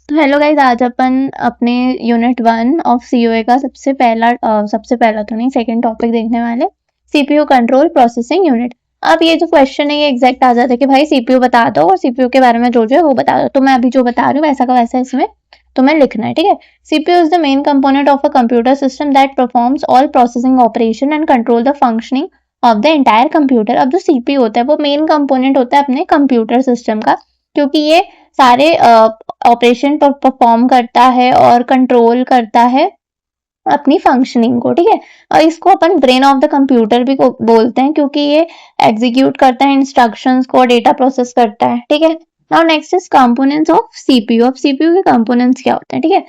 तो hello guys, आज अपन अपने यूनिट 1 ऑफ सीओए का सबसे पहला तो नहीं, सेकंड टॉपिक देखने वाले, सीपीयू कंट्रोल प्रोसेसिंग यूनिट। अब ये जो क्वेश्चन है ये एग्जैक्ट आ जाता है कि भाई सीपीयू बता दो और सीपीयू के बारे में जो है वो बता दो। तो मैं अभी जो बता रही हूँ वैसा का वैसा इसमें तुम्हें लिखना है, ठीक है। CPU is the main component of a computer system that performs all processing operation and control the functioning of the entire computer. अब जो सीपीयू होता है वो मेन कंपोनेंट होता है अपने कंप्यूटर सिस्टम का, क्योंकि ये सारे ऑपरेशन परफॉर्म करता है और कंट्रोल करता है अपनी फंक्शनिंग को, ठीक है। और इसको अपन ब्रेन ऑफ द कंप्यूटर भी बोलते हैं, क्योंकि ये एग्जीक्यूट करता है इंस्ट्रक्शंस को, डेटा प्रोसेस करता है, ठीक है। Now next is components of CPU. अब सीपीयू के कंपोनेंट्स क्या होते हैं, ठीक है।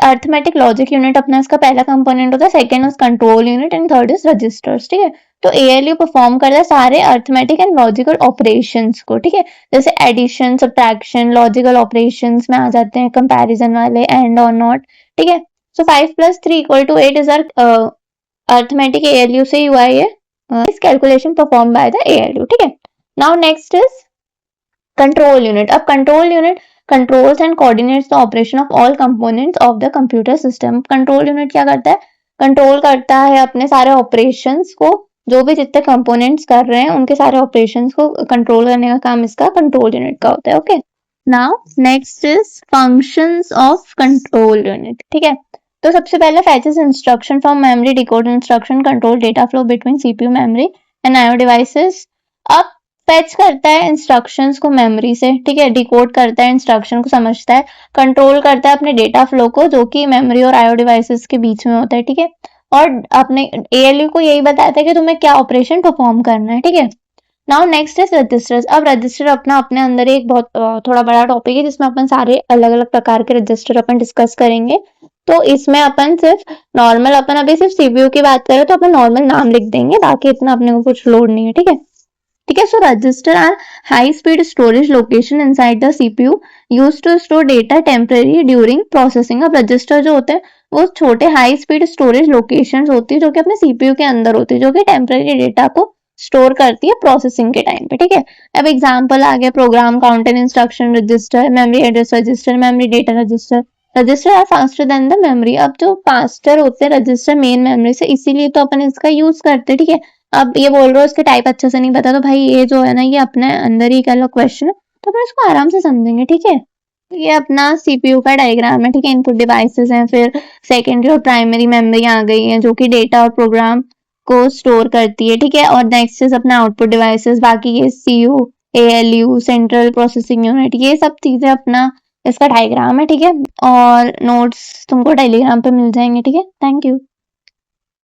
अर्थमेटिक लॉजिक यूनिट अपना इसका पहला कंपोनेंट होता है, second is control unit and third is registers, ठीक है। तो एएलयू परफॉर्म करता है सारे अर्थमेटिक एंड लॉजिकल ऑपरेशंस को, ठीक है। जैसे एडिशन, सब्ट्रैक्शन, लॉजिकल ऑपरेशंस में आ जाते हैं, कंपैरिजन वाले, एंड और नॉट, ठीक है। So 5 + 3 = 8 is our arithmetic ALU से हुआ है इस calculation perform by the ALU, ठीक है। Now next is control unit. अब control unit controls and coordinates the operation of all components of the computer system। Control unit क्या करता है, कंट्रोल करता है अपने सारे ऑपरेशंस को, जो भी जितने कंपोनेंट्स कर रहे हैं उनके सारे ऑपरेशंस को कंट्रोल करने का काम इसका कंट्रोल यूनिट का होता है। Okay, now next is functions of control unit, ठीक है। तो सबसे पहले fetches instruction from memory, decode instruction, control data flow between CPU, memory and IO devices. अब फेच करता है इंस्ट्रक्शंस को मेमोरी से, ठीक है। डिकोड करता है इंस्ट्रक्शन को, समझता है, कंट्रोल करता है अपने डेटा फ्लो को जो कि मेमोरी और आईओ डिवाइसेस के बीच में होता है, ठीक है। और अपने एएलयू को यही बताता है कि तुम्हें क्या ऑपरेशन परफॉर्म करना है, ठीक है। Now next is registers. अब रजिस्टर अपने अंदर एक बहुत थोड़ा बड़ा टॉपिक है, जिसमें अपन सारे अलग अलग प्रकार के रजिस्टर अपन डिस्कस करेंगे। तो इसमें अपन सिर्फ नॉर्मल, अपन अभी सिर्फ सीपीयू की बात करें तो अपन नॉर्मल नाम लिख देंगे, बाकी इतना अपने को कुछ लोड नहीं है, ठीक है। ठीक है, so register are high speed storage location inside the CPU used to store data temporary during processing. अब रजिस्टर जो होते हैं वो छोटे हाई स्पीड स्टोरेज लोकेशंस होती है जो कि अपने सीपीयू के अंदर होती है, जो कि टेम्पररी डेटा को स्टोर करती है प्रोसेसिंग के टाइम पे, ठीक है। अब एग्जांपल आ गया, program counter instruction register, memory address register, memory data register. Register are faster than the memory. अब जो फास्टर होते हैं रजिस्टर मेन मेमोरी से, इसीलिए तो अपन इसका यूज करते हैं, ठीक है। अब ये बोल रहे हो इसके टाइप अच्छे से नहीं पता, तो भाई ये जो है ना ये अपने अंदर ही कह लो क्वेश्चन, तो अपन इसको आराम से समझेंगे, ठीक है। ये अपना सीपीयू का डायग्राम है, ठीक है। इनपुट डिवाइसेस हैं, फिर सेकेंडरी और प्राइमरी मेमोरी आ गई है जो कि डेटा और प्रोग्राम को स्टोर करती है, ठीक है। और नेक्स्ट इज अपना आउटपुट डिवाइसेस, बाकी ये CU, ALU, central processing unit, ये सब चीजें अपना इसका डायग्राम है, ठीक है। और नोट्स तुमको टेलीग्राम पे मिल जाएंगे, ठीक है। Thank you.